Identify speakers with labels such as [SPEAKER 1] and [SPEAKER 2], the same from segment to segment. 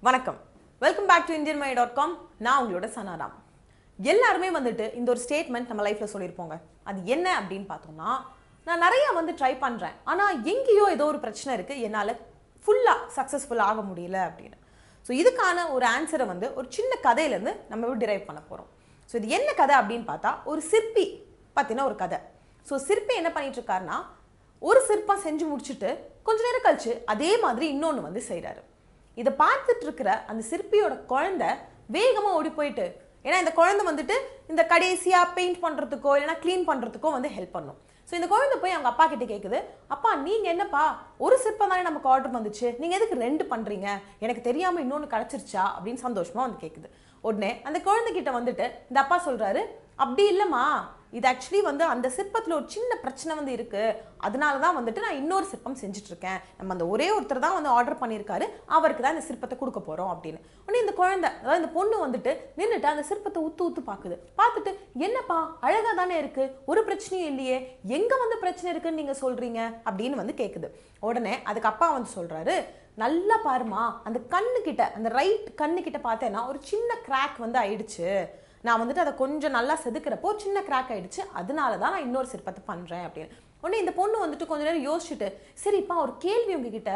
[SPEAKER 1] வணக்கம், welcome back to indianmai.com. நான் உங்களோட சனாராம். எல்லாருமே வந்துட்டு இந்த ஒரு ஸ்டேட்மெண்ட் நம்ம லைஃப்ல சொல்லியிருப்போங்க. அது என்ன அப்படின்னு பார்த்தோம்னா, நான் நிறைய ட்ரை பண்றேன், ஆனா எங்கேயோ ஏதோ ஒரு பிரச்சனை இருக்கு, என்னால ஃபுல்லா சக்சஸ்ஃபுல் ஆக முடியல அப்படின்னு. ஸோ இதுக்கான ஒரு ஆன்சரை ஒரு சின்ன கதையிலேருந்து நம்ம டிரைவ் பண்ண போகிறோம். ஸோ இது என்ன கதை அப்படின்னு பார்த்தா, ஒரு சிற்பி பற்றின ஒரு கதை. ஸோ சிற்பி என்ன பண்ணிட்டு இருக்காருன்னா, ஒரு சிற்பம் செஞ்சு முடிச்சுட்டு கொஞ்ச நேரம் கழிச்சு அதே மாதிரி இன்னொன்று செய்கிறாரு. இதை பார்த்துட்டு இருக்கிற அந்த சிற்பியோட குழந்தை வேகமாக ஓடி போயிட்டு, ஏன்னா இந்த குழந்தை இந்த கடைசியாக பெயிண்ட் பண்ணுறதுக்கோ இல்லைனா க்ளீன் பண்ணுறதுக்கோ ஹெல்ப் பண்ணும். ஸோ இந்த குழந்தை போய் அவங்க அப்பா கிட்ட கேட்குது, அப்பா நீங்கள் என்னப்பா ஒரு சிற்பம் தானே நமக்கு ஆர்டர் வந்துச்சு, நீங்கள் எதுக்கு 2 பண்ணுறீங்க, எனக்கு தெரியாமல் இன்னொன்று கிடச்சிருச்சா அப்படின்னு சந்தோஷமாக கேட்குது. உடனே அந்த குழந்தைகிட்ட இந்த அப்பா சொல்கிறாரு, அப்படி இல்லைம்மா, இது ஆக்சுவலி அந்த சிற்பத்தில் ஒரு சின்ன பிரச்சனை இருக்கு, அதனால தான் நான் இன்னொரு சிற்பம் செஞ்சுட்டு இருக்கேன், நம்ம அந்த ஒரே ஒருத்தர் தான் ஆர்டர் பண்ணியிருக்காரு, அவருக்கு தான் இந்த சிற்பத்தை கொடுக்க போகிறோம் அப்படின்னு. உடனே இந்த குழந்தை, அதாவது இந்த பொண்ணு நின்றுட்டு அந்த சிற்பத்தை உத்து பார்க்குது. பார்த்துட்டு, என்னப்பா அழகாக தானே இருக்கு, ஒரு பிரச்சனையும் இல்லையே, எங்கே பிரச்சனை இருக்குன்னு நீங்கள் சொல்கிறீங்க அப்படின்னு கேட்குது. உடனே அதுக்கு அப்பா சொல்கிறாரு, நல்லா பாருமா, அந்த கண்ணுக்கிட்ட, அந்த ரைட் கண்ணுக்கிட்ட பார்த்தேன்னா ஒரு சின்ன கிராக் ஆயிடுச்சு, நான் அதை கொஞ்சம் நல்லா செதுக்கிறப்போ சின்ன கிராக் ஆயிடுச்சு, அதனால தான் நான் இன்னொரு சிற்பத்தை பண்ணுறேன் அப்படின்னு. உடனே இந்த பொண்ணு கொஞ்ச நேரம் யோசிச்சுட்டு, சரிப்பா ஒரு கேள்வி உங்ககிட்ட,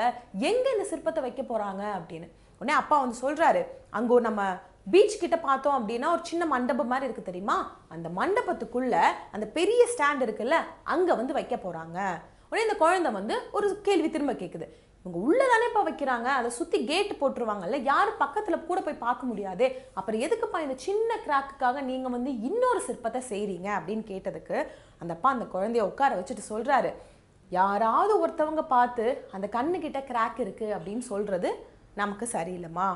[SPEAKER 1] எங்கே இந்த சிற்பத்தை வைக்க போகிறாங்க அப்படின்னு. உடனே அப்பா சொல்கிறாரு, அங்கே நம்ம பீச் கிட்ட பார்த்தோம் அப்படின்னா ஒரு சின்ன மண்டபம் மாதிரி இருக்குது தெரியுமா, அந்த மண்டபத்துக்குள்ள அந்த பெரிய ஸ்டாண்ட் இருக்குல்ல, அங்கே வைக்க போகிறாங்க. உடனே இந்த குழந்தை ஒரு கேள்வி திரும்ப கேட்குது, இவங்க உள்ளதானேப்பா வைக்கிறாங்க, அதை சுற்றி கேட்டு போட்டுருவாங்கல்ல, யாரும் பக்கத்தில் கூட போய் பார்க்க முடியாதே, அப்புறம் எதுக்குப்பா இந்த சின்ன கிராக்குக்காக நீங்கள் இன்னொரு சிற்பத்தை செய்கிறீங்க அப்படின்னு கேட்டதுக்கு அந்த அப்பா அந்த குழந்தைய உட்கார வச்சுட்டு சொல்கிறாரு, யாராவது ஒருத்தவங்க பார்த்து அந்த கண்ணுக்கிட்ட கிராக் இருக்குது அப்படின்னு சொல்கிறது நமக்கு சரியில்லைம்மா,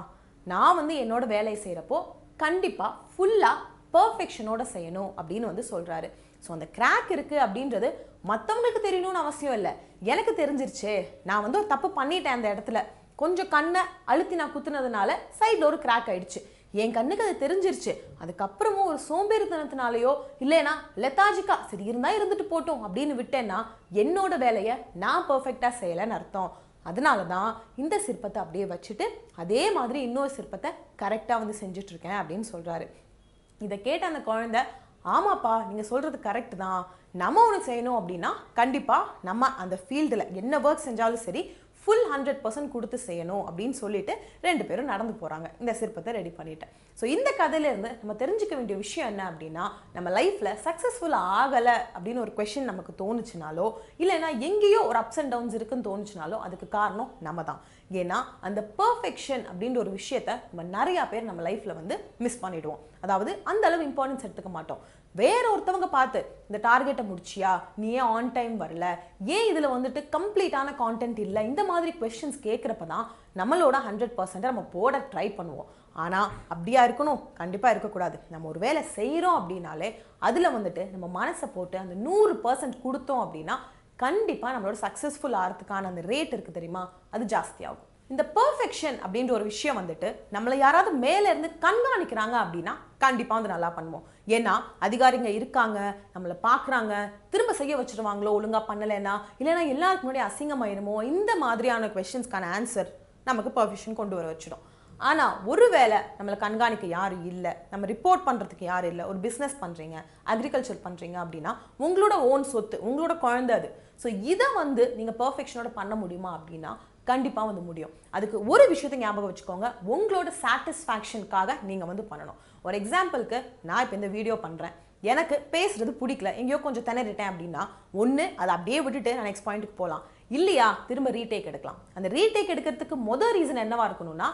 [SPEAKER 1] நான் என்னோட வேலையை செய்கிறப்போ கண்டிப்பாக ஃபுல்லாக பர்ஃபெக்ஷனோட செய்யணும் அப்படின்னு சொல்கிறாரு. ஸோ அந்த கிராக் இருக்குது அப்படின்றது மற்றவங்களுக்கு தெரியணும்னு அவசியம் இல்லை, எனக்கு தெரிஞ்சிருச்சு, நான் ஒரு தப்பு பண்ணிட்டேன், அந்த இடத்துல கொஞ்சம் கண்ணை அழுத்தி நான் குத்துனதுனால சைடில் ஒரு கிராக் ஆயிடுச்சு, என் கண்ணுக்கு அது தெரிஞ்சிருச்சு, அதுக்கப்புறமும் ஒரு சோம்பேறித்தனத்தினாலேயோ இல்லைன்னா லெத்தாஜிக்கா சரி இருந்தால் இருந்துட்டு போட்டோம் அப்படின்னு விட்டேன்னா என்னோட வேலையை நான் பர்ஃபெக்டாக செய்யலைன்னு அர்த்தம், அதனால தான் இந்த சிற்பத்தை அப்படியே வச்சுட்டு அதே மாதிரி இன்னொரு சிற்பத்தை கரெக்டாக செஞ்சுட்ருக்கேன் அப்படின்னு சொல்கிறாரு. இதை கேட்ட அந்த குழந்தை, ஆமாப்பா நீங்கள் சொல்கிறது கரெக்ட் தான், நம்ம ஒன்று செய்யணும் அப்படின்னா கண்டிப்பாக நம்ம அந்த ஃபீல்டில் என்ன ஒர்க் செஞ்சாலும் சரி ஃபுல் 100% கொடுத்து செய்யணும் அப்படின்னு சொல்லிட்டு 2 பேரும் நடந்து போகிறாங்க, இந்த சிற்பத்தை ரெடி பண்ணிட்டேன். ஸோ இந்த கதையிலேருந்து நம்ம தெரிஞ்சுக்க வேண்டிய விஷயம் என்ன அப்படின்னா, நம்ம லைஃப்பில் சக்ஸஸ்ஃபுல் ஆகலை அப்படின்னு ஒரு கொஷின் நமக்கு தோணுச்சுனாலோ இல்லைன்னா எங்கேயோ ஒரு அப்ஸ் அண்ட் டவுன்ஸ் இருக்குன்னு தோணுச்சுனாலோ அதுக்கு காரணம் நம்ம தான். ஏன்னா அந்த பர்ஃபெக்ஷன் அப்படின்ற ஒரு விஷயத்த நம்ம நிறையா பேர் நம்ம லைஃப்பில் மிஸ் பண்ணிடுவோம், அதாவது அந்த அளவு இம்பார்ட்டன்ஸ் எடுத்துக்க மாட்டோம். வேற ஒருத்தவங்க பார்த்து இந்த டார்கெட்டை முடிச்சியா, நீ ஏன் ஆன் டைம் வரல, ஏன் இதில் கம்ப்ளீட்டான கான்டென்ட் இல்லை, இந்த மாதிரி கொஸ்டின்ஸ் கேட்குறப்ப தான் நம்மளோட 100% நம்ம போட ட்ரை பண்ணுவோம். ஆனால் அப்படியா இருக்கணும்? கண்டிப்பாக இருக்கக்கூடாது. நம்ம ஒரு வேலை செய்கிறோம் அப்படின்னாலே அதில் நம்ம மனசை போட்டு அந்த 100% கொடுத்தோம் அப்படின்னா கண்டிப்பாக நம்மளோட சக்ஸஸ்ஃபுல் ஆகிறதுக்கான அந்த ரேட் இருக்குது தெரியுமா, அது ஜாஸ்தியாகும். இந்த பர்ஃபெக்ஷன் அப்படின்ற ஒரு விஷயம் நம்மளை யாராவது மேலே இருந்து கண்காணிக்கிறாங்க அப்படின்னா கண்டிப்பாக நல்லா பண்ணுவோம். ஏன்னா அதிகாரிங்க இருக்காங்க, நம்மளை பார்க்குறாங்க, திரும்ப செய்ய வச்சுருவாங்களோ ஒழுங்காக பண்ணலைன்னா, இல்லைன்னா எல்லாருக்கு முன்னாடி அசிங்கமாயிருமோ, இந்த மாதிரியான கொஸ்டின்ஸ்க்கான ஆன்சர் நமக்கு பர்ஃபெக்ஷன் கொண்டு வர வச்சிடும். ஆனால் ஒருவேளை நம்மளை கண்காணிக்க யாரும் இல்லை, நம்ம ரிப்போர்ட் பண்ணுறதுக்கு யாரும் இல்லை, ஒரு பிஸ்னஸ் பண்ணுறீங்க, அக்ரிகல்ச்சர் பண்ணுறீங்க அப்படின்னா உங்களோட ஓன் சொத்து, உங்களோட குழந்தை அது. ஸோ இதை நீங்கள் பர்ஃபெக்ஷனோட பண்ண முடியுமா அப்படின்னா கண்டிப்பாக முடியும். அதுக்கு ஒரு விஷயத்தை ஞாபகம் வச்சுக்கோங்க, உங்களோட சாட்டிஸ்ஃபேக்ஷனுக்காக நீங்கள் பண்ணணும். ஒரு எக்ஸாம்பிளுக்கு, நான் இப்போ இந்த வீடியோ பண்ணுறேன், எனக்கு பேசுறது பிடிக்கல, எங்கேயோ கொஞ்சம் திணறிட்டேன் அப்படின்னா ஒன்று அதை அப்படியே விட்டுட்டு நான் நெக்ஸ்ட் பாயிண்ட்டுக்கு போகலாம், இல்லையா திரும்ப ரீடேக் எடுக்கலாம். அந்த ரீடேக் எடுக்கிறதுக்கு மொதல் ரீசன் என்னவா இருக்கணும்னா,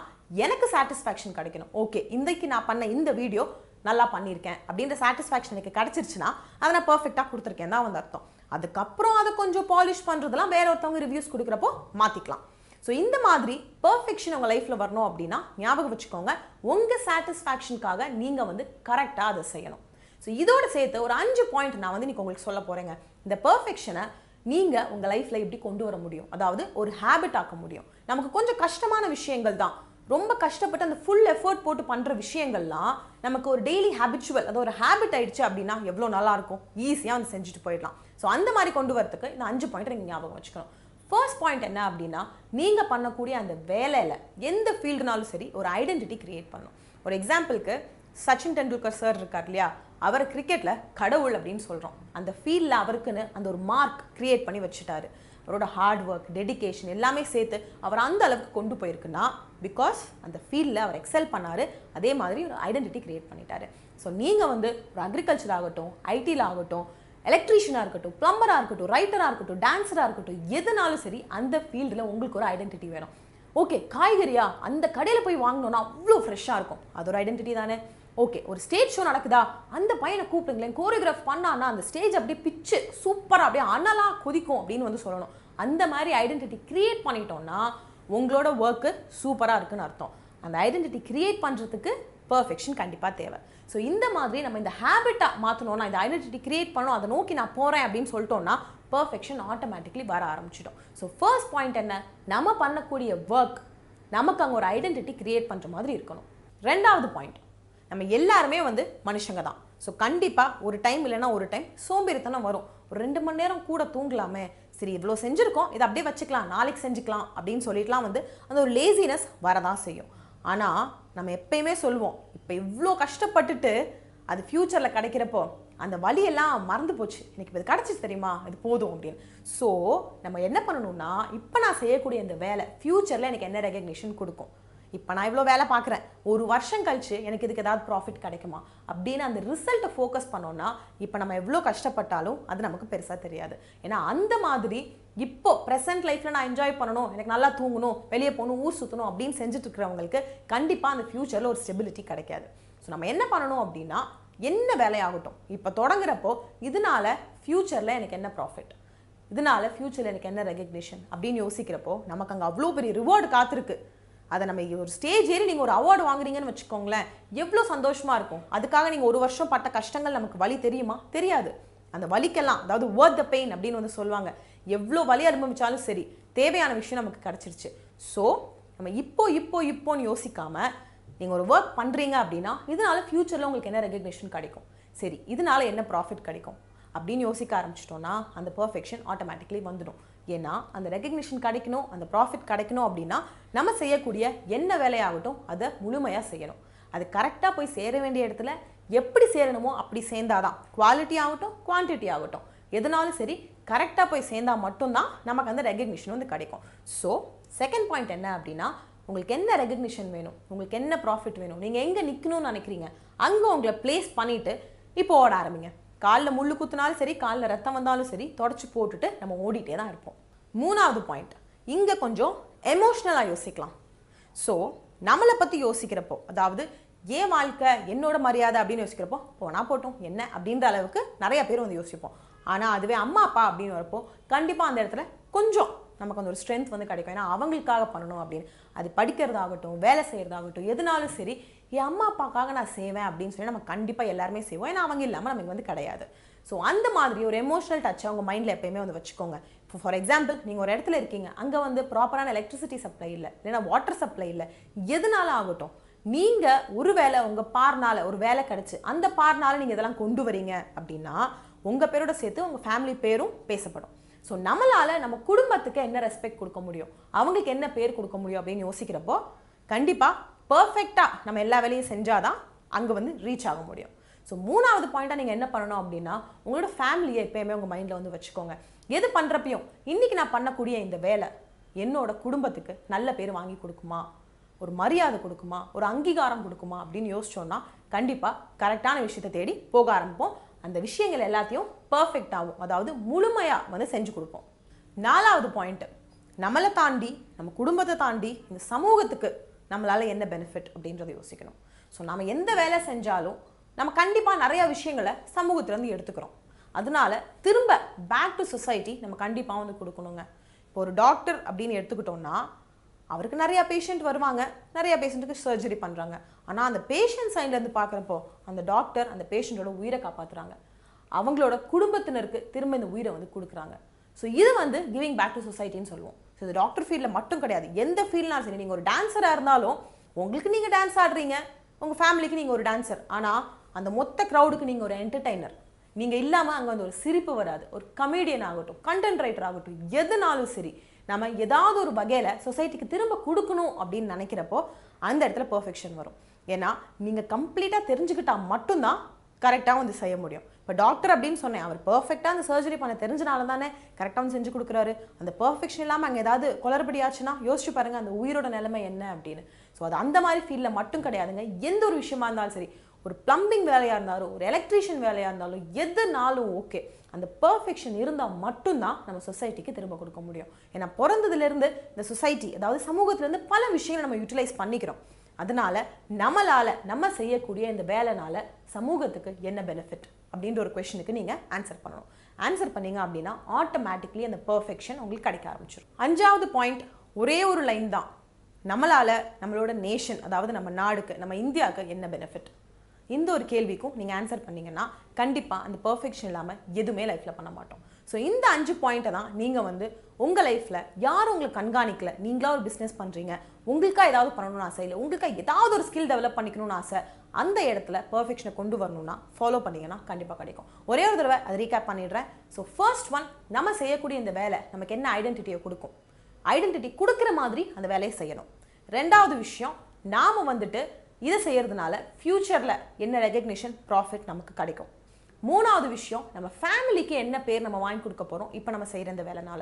[SPEAKER 1] எனக்கு சாட்டிஸ்ஃபேக்ஷன் கிடைக்கணும். ஓகே, இன்றைக்கு நான் பண்ண இந்த வீடியோ நல்லா பண்ணியிருக்கேன் அப்படின்ற சாட்டிஸ்ஃபேக்ஷன் எனக்கு கிடச்சிருச்சுன்னா அதை நான் பர்ஃபெக்டாக கொடுத்துருக்கேன் தான் அர்த்தம். அதுக்கப்புறம் அதை கொஞ்சம் பாலிஷ் பண்ணுறதுலாம் வேற ஒருத்தவங்க ரிவ்யூஸ் கொடுக்குறப்போ மாற்றிக்கலாம். ஸோ இந்த மாதிரி பர்ஃபெக்ஷன் உங்கள் லைஃப்பில் வரணும் அப்படின்னா ஞாபகம் வச்சுக்கோங்க, உங்கள் சாட்டிஸ்ஃபேக்ஷனுக்காக நீங்கள் கரெக்டாக அதை செய்யணும். ஸோ இதோட சேர்த்து ஒரு 5 பாயிண்ட் நான் இன்னைக்கு உங்களுக்கு சொல்ல போகிறேங்க. இந்த பர்ஃபெக்ஷனை நீங்கள் உங்கள் லைஃப்பில் எப்படி கொண்டு வர முடியும், அதாவது ஒரு ஹேபிட் ஆக்க முடியும். நமக்கு கொஞ்சம் கஷ்டமான விஷயங்கள் தான், ரொம்ப கஷ்டப்பட்டு அந்த ஃபுல் எஃபர்ட் போட்டு பண்ணுற விஷயங்கள்லாம் நமக்கு ஒரு டெய்லி ஹேபிச்சுவல், அது ஒரு ஹேபிட் ஆயிடுச்சு அப்படின்னா எவ்வளோ நல்லாயிருக்கும், ஈஸியாக செஞ்சுட்டு போயிடலாம். ஸோ அந்த மாதிரி கொண்டு வரதுக்கு இந்த 5 பாயிண்ட் நீங்கள் ஞாபகம் வச்சுக்கணும். ஃபர்ஸ்ட் பாயிண்ட் என்ன அப்படின்னா, நீங்கள் பண்ணக்கூடிய அந்த வேலையில் எந்த ஃபீல்டுனாலும் சரி ஒரு ஐடென்டிட்டி கிரியேட் பண்ணணும். ஒரு எக்ஸாம்பிளுக்கு சச்சின் டெண்டுல்கர் சார் இருக்கார் இல்லையா, அவர் கிரிக்கெட்டில் கடவுள் அப்படின்னு சொல்கிறோம். அந்த ஃபீல்டில் அவருக்குன்னு அந்த ஒரு மார்க் கிரியேட் பண்ணி வச்சுட்டாரு. அவரோட ஹார்ட் ஒர்க், டெடிகேஷன் எல்லாமே சேர்த்து அவர் அந்த அளவுக்கு கொண்டு போயிருக்குன்னா பிகாஸ் அந்த ஃபீல்டில் அவர் எக்ஸல் பண்ணார், அதே மாதிரி ஒரு ஐடென்டிட்டி கிரியேட் பண்ணிட்டாரு. ஸோ நீங்கள் வந்து ஒரு அக்ரிகல்ச்சர் ஆகட்டும், ஐடியில் ஆகட்டும், எலக்ட்ரீஷியனாக இருக்கட்டும், பிளம்பராக இருக்கட்டும், ரைட்டராக இருக்கட்டும், டான்ஸராக இருக்கட்டும், எதுனாலும் சரி அந்த ஃபீல்டில் உங்களுக்கு ஒரு ஐடென்டிட்டி வேணும். ஓகே, காய்கறியா அந்த கடையில் போய் வாங்கினோன்னா அவ்வளோ ஃப்ரெஷ்ஷாக இருக்கும், அது ஒரு ஐடென்டிட்டி தானே. ஓகே, ஒரு ஸ்டேஜ் ஷோ நடக்குதா, அந்த பையனை கூப்பிடுங்களேன், கோரியோகிராஃப் பண்ணான்னா அந்த ஸ்டேஜ் அப்படியே பிச்சு சூப்பராக அப்படியே அனலாக கொதிக்கும் அப்படின்னு வந்து சொல்லணும். அந்த மாதிரி ஐடென்டிட்டி கிரியேட் பண்ணிட்டோம்னா உங்களோட ஒர்க்கு சூப்பராக இருக்குன்னு அர்த்தம். அந்த ஐடென்டிட்டி கிரியேட் பண்ணுறதுக்கு பர்ஃபெக்ஷன் கண்டிப்பாக தேவை. ஸோ இந்த மாதிரி நம்ம இந்த ஹேபிட்டாக மாற்றணும்னா, இந்த ஐடென்டிட்டி கிரியேட் பண்ணணும், அதை நோக்கி நான் போகிறேன் அப்படின்னு சொல்லிட்டோம்னா பர்ஃபெக்ஷன் ஆட்டோமேட்டிக்லி வர ஆரம்பிச்சிடும். ஸோ ஃபர்ஸ்ட் பாயிண்ட் என்ன, நம்ம பண்ணக்கூடிய ஒர்க் நமக்கு அங்கே ஒரு ஐடென்டிட்டி கிரியேட் பண்ணுற மாதிரி இருக்கணும். ரெண்டாவது பாயிண்ட், நம்ம எல்லாருமே வந்து மனுஷங்க தான். ஸோ கண்டிப்பாக ஒரு டைம் இல்லைன்னா ஒரு டைம் சோம்பேறித்தனம் வரும். ஒரு 2 மணி நேரம் கூட தூங்கலாமே, சரி இவ்வளோ செஞ்சுருக்கோம், இதை அப்படியே வச்சுக்கலாம், நாளைக்கு செஞ்சுக்கலாம் அப்படின்னு சொல்லிட்டுலாம் வந்து அந்த ஒரு லேசினஸ் வரதான் செய்யும். ஆனால் நம்ம எப்பயுமே சொல்லுவோம், இப்போ இவ்வளோ கஷ்டப்பட்டுட்டு அது ஃப்யூச்சரில் கிடைக்கிறப்போ அந்த வலியெல்லாம் மறந்து போச்சு, எனக்கு இப்போ இது கிடச்சிச்சு தெரியுமா, இது போதும் அப்படின்னு. ஸோ நம்ம என்ன பண்ணணும்னா, இப்போ நான் செய்யக்கூடிய இந்த வேலை ஃப்யூச்சரில் எனக்கு என்ன ரெகக்னிஷன் கொடுக்கும், இப்போ நான் இவ்வளோ வேலை பார்க்குறேன், ஒரு வருஷம் கழிச்சு எனக்கு இதுக்கு ஏதாவது ப்ராஃபிட் கிடைக்குமா அப்படின்னு அந்த ரிசல்ட்டை ஃபோக்கஸ் பண்ணோன்னா இப்போ நம்ம எவ்வளோ கஷ்டப்பட்டாலும் அது நமக்கு பெருசாக தெரியாது. ஏன்னா அந்த மாதிரி இப்போ ப்ரெசென்ட் லைஃப்பில் நான் என்ஜாய் பண்ணணும், எனக்கு நல்லா தூங்கணும், வெளியே போகணும், ஊர் சுற்றணும் அப்படின்னு செஞ்சுட்டு இருக்கிறவங்களுக்கு கண்டிப்பாக அந்த ஃப்யூச்சரில் ஒரு ஸ்டெபிலிட்டி கிடைக்காது. ஸோ நம்ம என்ன பண்ணணும் அப்படின்னா, என்ன வேலையாகட்டும் இப்போ தொடங்குறப்போ இதனால ஃப்யூச்சரில் எனக்கு என்ன ப்ராஃபிட், இதனால ஃப்யூச்சரில் எனக்கு என்ன ரெகக்னிஷன் அப்படின்னு யோசிக்கிறப்போ நமக்கு அங்கே அவ்வளோ பெரிய ரிவார்டு காத்திருக்கு. அதை நம்ம ஒரு ஸ்டேஜ் ஏறி நீங்கள் ஒரு அவார்டு வாங்குறீங்கன்னு வச்சுக்கோங்களேன், எவ்வளோ சந்தோஷமாக இருக்கும். அதுக்காக நீங்கள் ஒரு வருஷம் பட்ட கஷ்டங்கள் நமக்கு வலி தெரியுமா, தெரியாது. அந்த வலிக்கெல்லாம், அதாவது worth the pain அப்படின்னு வந்து சொல்லுவாங்க, எவ்வளோ வலி அனுபவிச்சாலும் சரி தேவையான விஷயம் நமக்கு கிடச்சிருச்சு. ஸோ நம்ம இப்போன்னு யோசிக்காமல் நீங்கள் ஒரு ஒர்க் பண்ணுறீங்க அப்படின்னா இதனால ஃப்யூச்சரில் உங்களுக்கு என்ன ரெகக்னிஷன் கிடைக்கும், சரி இதனால என்ன ப்ராஃபிட் கிடைக்கும் அப்படின்னு யோசிக்க ஆரம்பிச்சிட்டோன்னா அந்த பர்ஃபெக்ஷன் ஆட்டோமேட்டிக்லி வந்துடும். ஏன்னா அந்த ரெகக்னிஷன் கிடைக்கணும், அந்த ப்ராஃபிட் கிடைக்கணும் அப்படின்னா நம்ம செய்யக்கூடிய என்ன வேலையாகட்டும் அதை முழுமையாக செய்யணும். அது கரெக்டாக போய் சேர வேண்டிய இடத்துல எப்படி சேரணுமோ அப்படி சேர்ந்தாதான், குவாலிட்டி ஆகட்டும் குவான்டிட்டி ஆகட்டும் எதுனாலும் சரி கரெக்டாக போய் சேர்ந்தால் மட்டும்தான் நமக்கு அந்த ரெகக்னிஷன் வந்து கிடைக்கும். ஸோ செகண்ட் பாயிண்ட் என்ன அப்படின்னா, உங்களுக்கு என்ன ரெகக்னிஷன் வேணும், உங்களுக்கு என்ன ப்ராஃபிட் வேணும், நீங்கள் எங்கே நிற்கணும்னு நினைக்கிறீங்க அங்கே உங்களை பிளேஸ் பண்ணிவிட்டு இப்போ ஓட ஆரம்பிங்க. காலில் முள்ளு குத்துனாலும் சரி, காலில் ரத்தம் வந்தாலும் சரி தொடச்சி போட்டுட்டு நம்ம ஓடிட்டே தான் இருப்போம். மூணாவது பாயிண்ட், இங்கே கொஞ்சம் எமோஷ்னலாக யோசிக்கலாம். ஸோ நம்மளை பற்றி யோசிக்கிறப்போ, அதாவது ஏன் வாழ்க்கை என்னோட மரியாதை அப்படின்னு யோசிக்கிறப்போ போனா போட்டோம் என்ன அப்படின்ற அளவுக்கு நிறைய பேர் வந்து யோசிப்போம். ஆனால் அதுவே அம்மா அப்பா அப்படின்னு வரப்போ கண்டிப்பாக அந்த இடத்துல கொஞ்சம் நமக்கு அந்த ஒரு ஸ்ட்ரென்த் வந்து கிடைக்கும். ஏன்னா அவங்களுக்காக பண்ணணும் அப்படின்னு, அது படிக்கிறதாகட்டும் வேலை செய்கிறதாகட்டும் எதுனாலும் சரி என் அம்மா அப்பாக்காக நான் செய்வேன் அப்படின்னு சொல்லி நம்ம கண்டிப்பாக எல்லாருமே செய்வோம். ஏன்னா அவங்க இல்லாமல் நமக்கு வந்து கிடையாது. ஸோ அந்த மாதிரி ஒரு எமோஷனல் டச்சை உங்கள் மைண்டில் எப்பயுமே வந்து வச்சுக்கோங்க. இப்போ ஃபார் எக்ஸாம்பிள் நீங்கள் ஒரு இடத்துல இருக்கீங்க, அங்கே வந்து ப்ராப்பரான எலக்ட்ரிசிட்டி சப்ளை இல்லை, இல்லைன்னா வாட்டர் சப்ளை இல்லை, எதுனால ஆகட்டும் நீங்கள் ஒரு வேலை உங்கள் பார்னால ஒரு வேலை கிடச்சி அந்த பார்னால நீங்கள் இதெல்லாம் கொண்டு வரீங்க அப்படின்னா உங்கள் பேரோட சேர்த்து உங்கள் ஃபேமிலி பேரும் பேசப்படும். ஸோ நம்மளால் நம்ம குடும்பத்துக்கு என்ன ரெஸ்பெக்ட் கொடுக்க முடியும், அவங்களுக்கு என்ன பேர் கொடுக்க முடியும் அப்படின்னு யோசிக்கிறப்போ கண்டிப்பாக பர்ஃபெக்டாக நம்ம எல்லா வேலையும் செஞ்சாதான் அங்கே வந்து ரீச் ஆக முடியும். ஸோ மூணாவது பாயிண்ட்டாக நீங்கள் என்ன பண்ணணும் அப்படின்னா, உங்களோட ஃபேமிலியை எப்பயுமே உங்கள் மைண்டில் வந்து வச்சுக்கோங்க. எது பண்ணுறப்பையும் இன்றைக்கி நான் பண்ணக்கூடிய இந்த வேலை என்னோட குடும்பத்துக்கு நல்ல பேர் வாங்கி கொடுக்குமா, ஒரு மரியாதை கொடுக்குமா, ஒரு அங்கீகாரம் கொடுக்குமா அப்படின்னு யோசிச்சோன்னா கண்டிப்பாக கரெக்டான விஷயத்தை தேடி போக ஆரம்பிப்போம். அந்த விஷயங்கள் எல்லாத்தையும் பர்ஃபெக்டாகவும், அதாவது முழுமையாக வந்து செஞ்சு கொடுப்போம். நாலாவது பாயிண்ட்டு, நம்மளை தாண்டி நம்ம குடும்பத்தை தாண்டி இந்த சமூகத்துக்கு நம்மளால் என்ன பெனிஃபிட் அப்படின்றத யோசிக்கணும். ஸோ நம்ம எந்த வேலை செஞ்சாலும் நம்ம கண்டிப்பாக நிறையா விஷயங்களை சமூகத்திலேருந்து எடுத்துக்கிறோம். அதனால திரும்ப பேக் டு சொசைட்டி நம்ம கண்டிப்பாக வந்து கொடுக்கணுங்க. இப்போ ஒரு டாக்டர் அப்படின்னு எடுத்துக்கிட்டோம்னா அவருக்கு நிறையா பேஷண்ட் வருவாங்க, நிறையா பேஷண்ட்டுக்கு சர்ஜரி பண்ணுறாங்க. ஆனால் அந்த பேஷண்ட் சைட்லேருந்து பார்க்குறப்போ அந்த டாக்டர் அந்த பேஷண்ட்டோட உயிரை காப்பாற்றுறாங்க, அவங்களோட குடும்பத்தினருக்கு திரும்ப இந்த உயிரை வந்து கொடுக்குறாங்க. ஸோ இது வந்து கிவிங் பேக் டு சொசைட்டின்னு சொல்லுவோம். ஸோ இது டாக்டர் ஃபீல்டில் மட்டும் கிடையாது, எந்த ஃபீல்ட்னாலும் சரி. நீங்கள் ஒரு டான்ஸராக இருந்தாலும் உங்களுக்கு நீங்கள் டான்ஸ் ஆடுறீங்க, உங்கள் ஃபேமிலிக்கு நீங்கள் ஒரு டான்ஸர், ஆனால் அந்த மொத்த க்ரௌடுக்கு நீங்கள் ஒரு என்டர்டைனர். நீங்கள் இல்லாமல் அங்கே வந்து ஒரு சிரிப்பு வராது. ஒரு கமெடியன் ஆகட்டும், கண்டென்ட் ரைட்டர் ஆகட்டும், எதுனாலும் சரி நம்ம ஏதாவது ஒரு வகையில் சொசைட்டிக்கு திரும்ப கொடுக்கணும் அப்படின்னு நினைக்கிறப்போ அந்த இடத்துல பெர்ஃபெக்ஷன் வரும். ஏன்னா நீங்கள் கம்ப்ளீட்டாக தெரிஞ்சுக்கிட்டா மட்டும்தான் கரெக்டாக வந்து செய்ய முடியும். இப்போ டாக்டர் அப்படின்னு சொன்னேன், அவர் பர்ஃபெக்டாக அந்த சர்ஜரி பண்ண தெரிஞ்சனால தானே கரெக்டாக வந்து செஞ்சு கொடுக்குறாரு. அந்த பர்ஃபெக்ஷன் இல்லாமல் அங்கே ஏதாவது குளறுபடி ஆச்சுன்னா யோசிச்சு பாருங்கள் அந்த உயிரோட நிலைமை என்ன அப்படின்னு. ஸோ அது அந்த மாதிரி ஃபீல்டில் மட்டும் கிடையாதுங்க. எந்த ஒரு விஷயமா இருந்தாலும் சரி, ஒரு பிளம்பிங் வேலையாக இருந்தாலும் ஒரு எலக்ட்ரீஷியன் வேலையாக இருந்தாலும் எதுனாலும் ஓகே, அந்த பர்ஃபெக்ஷன் இருந்தால் மட்டும்தான் நம்ம சொசைட்டிக்கு திரும்ப கொடுக்க முடியும். ஏன்னா பிறந்ததுலேருந்து இந்த சொசைட்டி அதாவது சமூகத்திலேருந்து பல விஷயங்களை நம்ம யூட்டிலைஸ் பண்ணிக்கிறோம். அதனால நம்ம செய்யக்கூடிய இந்த வேலைனால சமூகத்துக்கு என்ன பெனிஃபிட் அப்படின்ற ஒரு கொஸ்டினுக்கு நீங்கள் ஆன்சர் பண்ணணும். ஆன்சர் பண்ணீங்க அப்படின்னா ஆட்டோமேட்டிக்லி அந்த பெர்ஃபெக்ஷன் உங்களுக்கு கிடைக்க ஆரம்பிச்சிடும். 5வது பாயிண்ட் ஒரே ஒரு லைன் தான். நம்மளோட நேஷன் அதாவது நம்ம நாடுக்கு நம்ம இந்தியாவுக்கு என்ன பெனிஃபிட், இந்த ஒரு கேள்விக்கும் நீங்கள் ஆன்சர் பண்ணீங்கன்னா கண்டிப்பாக அந்த பெர்ஃபெக்ஷன் இல்லாமல் எதுவுமே லைஃப்பில் பண்ண மாட்டோம். ஸோ இந்த 5 பாயிண்ட்டை தான் நீங்கள் வந்து உங்கள் லைஃப்பில் யாரும் உங்களுக்கு கண்காணிக்கல, நீங்களா ஒரு பிஸ்னஸ் பண்ணுறீங்க, உங்களுக்காக ஏதாவது பண்ணணும்னு ஆசை, இல்லை உங்களுக்காக ஏதாவது ஒரு ஸ்கில் டெவலப் பண்ணிக்கணும்னு ஆசை, அந்த இடத்துல பெர்ஃபெக்ஷனை கொண்டு வரணும்னா ஃபாலோ பண்ணிங்கன்னா கண்டிப்பாக கிடைக்கும். ஒரே ஒரு தடவை அதை ரீகேப் பண்ணிடுறேன். ஸோ ஃபர்ஸ்ட் ஒன், நம்ம செய்யக்கூடிய இந்த வேலை நமக்கு என்ன ஐடென்டிட்டியை கொடுக்கும், ஐடென்டிட்டி கொடுக்குற மாதிரி அந்த வேலையை செய்யணும். 2வது விஷயம், நாம் வந்துட்டு இதை செய்யறதுனால ஃபியூச்சரில் என்ன ரெகக்னிஷன் ப்ராஃபிட் நமக்கு கிடைக்கும். 3வது விஷயம், நம்ம ஃபேமிலிக்கு என்ன பேர் நம்ம வாங்கி கொடுக்க போகிறோம் இப்போ நம்ம செய்கிற இந்த வேலைனால.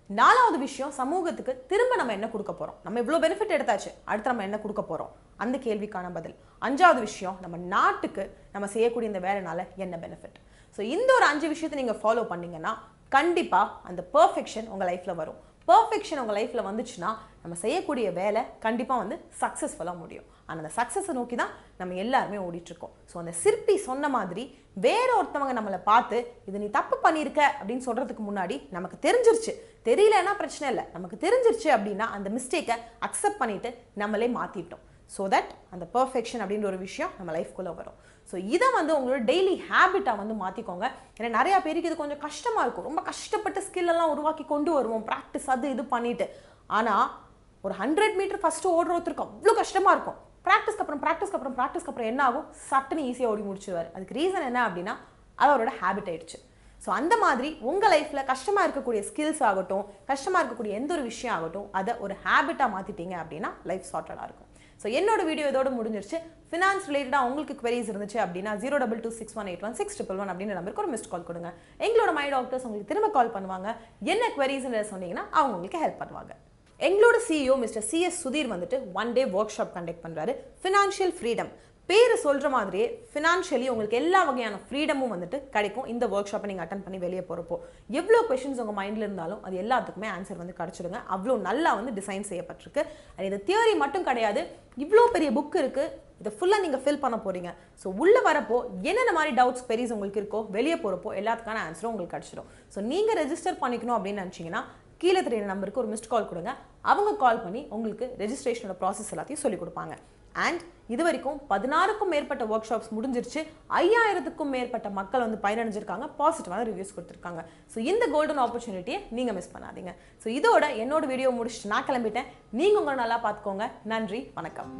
[SPEAKER 1] 4வது விஷயம், சமூகத்துக்கு திரும்ப நம்ம என்ன கொடுக்க போகிறோம், நம்ம இவ்வளோ பெனிஃபிட் எடுத்தாச்சு அடுத்து நம்ம என்ன கொடுக்க போகிறோம் அந்த கேள்விக்கான பதில். 5வது விஷயம், நம்ம நாட்டுக்கு நம்ம செய்யக்கூடிய இந்த வேலைனால என்ன பெனிஃபிட். ஸோ இந்த ஒரு 5 விஷயத்தை நீங்கள் ஃபாலோ பண்ணீங்கன்னா கண்டிப்பாக அந்த பெர்ஃபெக்ஷன் உங்கள் லைஃப்பில் வரும். பெர்ஃபெக்ஷன் உங்கள் லைஃப்பில் வந்துச்சுன்னா நம்ம செய்யக்கூடிய வேலை கண்டிப்பாக வந்து சக்ஸஸ்ஃபுல்லாக முடியும். ஆனால் அந்த சக்ஸஸை நோக்கி தான் நம்ம எல்லாருமே ஓடிட்டுருக்கோம். ஸோ அந்த சிற்பி சொன்ன மாதிரி வேற ஒருத்தவங்க நம்மளை பார்த்து இது நீ தப்பு பண்ணியிருக்க அப்படின்னு சொல்கிறதுக்கு முன்னாடி நமக்கு தெரிஞ்சிருச்சு, தெரியலன்னா பிரச்சனை இல்லை, நமக்கு தெரிஞ்சிருச்சு அப்படின்னா அந்த மிஸ்டேக்கை அக்செப்ட் பண்ணிவிட்டு நம்மளே மாற்றிட்டோம். ஸோ தட் அந்த பெர்ஃபெக்ஷன் அப்படின்ற ஒரு விஷயம் நம்ம லைஃப்குள்ளே வரும். ஸோ இதை வந்து உங்களோட டெய்லி ஹேபிட்டாக வந்து மாற்றிக்கோங்க. ஏன்னா நிறையா பேருக்கு இது கொஞ்சம் கஷ்டமாக இருக்கும். ரொம்ப கஷ்டப்பட்டு ஸ்கில்லெல்லாம் உருவாக்கி கொண்டு வருவோம், ப்ராக்டிஸ் அது இது பண்ணிவிட்டு. ஆனால் ஒரு 100 மீட்டர் ஃபஸ்ட்டு ஓடுற ஒருத்தருக்கு அவ்வளோ கஷ்டமாக இருக்கும். ப்ராக்டிஸ்க்கு அப்புறம் என்ன ஆகும், சட்டுன்னு ஈஸியாக ஓடி முடிச்சுடுவார். அதுக்கு ரீசன் என்ன அப்படின்னா அது அவரோட ஹேபிட் ஆயிடுச்சு. ஸோ அந்த மாதிரி உங்கள் லைஃப்பில் கஷ்டமாக இருக்கக்கூடிய ஸ்கில்ஸ் ஆகட்டும், கஷ்டமாக இருக்கக்கூடிய எந்த ஒரு விஷயம் ஆகட்டும், அதை ஒரு ஹேபிட்டாக மாற்றிட்டீங்க அப்படின்னா லைஃப் சார்ட்டடாக இருக்கும். ஸோ என்னோட வீடியோ இதோட முடிஞ்சிருச்சு. ஃபினான்ஸ் ரிலேட்டடாக உங்களுக்கு queries இருந்துச்சு அப்படின்னா 02261816111 அப்படின்னு நம்பருக்கு ஒரு மிஸ்ட் கால் கொடுங்க. எங்களோட மை டாக்டர்ஸ் உங்களுக்கு திரும்ப கால் பண்ணுவாங்க. என்ன queriesன்னு சொன்னீங்கன்னா அவங்க உங்களுக்கு ஹெல்ப் பண்ணுவாங்க. எங்களோட CEO மிஸ்டர் CS சுதீர் வந்துட்டு 1 டே ஒர்க் ஷாப் கண்டக்ட் பண்ணுறாரு. ஃபினான்ஷியல் ஃப்ரீடம் பேர் சொல்கிற மாதிரியே ஃபினான்ஷியலி உங்களுக்கு எல்லா வகையான ஃப்ரீடமும் வந்துட்டு கிடைக்கும். இந்த ஒர்க் ஷாப்பை நீங்கள் அட்டன் பண்ணி வெளியே போகிறப்போ எவ்வளோ கொஷின்ஸ் உங்கள் மைண்டில் இருந்தாலும் அது எல்லாத்துக்குமே ஆன்சர் வந்து கிடச்சிடுங்க. அவ்வளோ நல்லா வந்து டிசைன் செய்யப்பட்டிருக்கு. அது இது தியரி மட்டும் கிடையாது, இவ்வளோ பெரிய புக் இருக்குது, இதை ஃபுல்லாக நீங்கள் ஃபில் பண்ண போகிறீங்க. ஸோ உள்ளே வரப்போ என்னென்ன மாதிரி டவுட்ஸ் queries உங்களுக்கு இருக்கோ வெளியே போகிறப்போ எல்லாத்துக்கான ஆன்சரும் உங்களுக்கு கிடச்சிடும். ஸோ நீங்கள் ரெஜிஸ்டர் பண்ணிக்கணும் அப்படின்னு நினச்சிங்கன்னா கீழே தெரியுற நம்பருக்கு ஒரு மிஸ்ட் கால் கொடுங்க. அவங்க கால் பண்ணி உங்களுக்கு ரெஜிஸ்ட்ரேஷனோட ப்ராசஸ் எல்லாத்தையும் சொல்லிக் கொடுப்பாங்க. அண்ட் இது வரைக்கும் 16க்கும் மேற்பட்ட ஒர்க் ஷாப்ஸ் முடிஞ்சிருச்சு. 5000க்கும் மேற்பட்ட மக்கள் வந்து பயனடைஞ்சிருக்காங்க, பாசிட்டிவான ரிவ்யூஸ் கொடுத்துருக்காங்க. ஸோ இந்த கோல்டன் ஆப்பர்ச்சுனிட்டியை நீங்கள் மிஸ் பண்ணாதீங்க. ஸோ இதோட என்னோட வீடியோ முடிச்சுட்டு நான் கிளம்பிட்டேன். நீங்கள் உங்களை நல்லா பார்த்துக்கோங்க. நன்றி, வணக்கம்.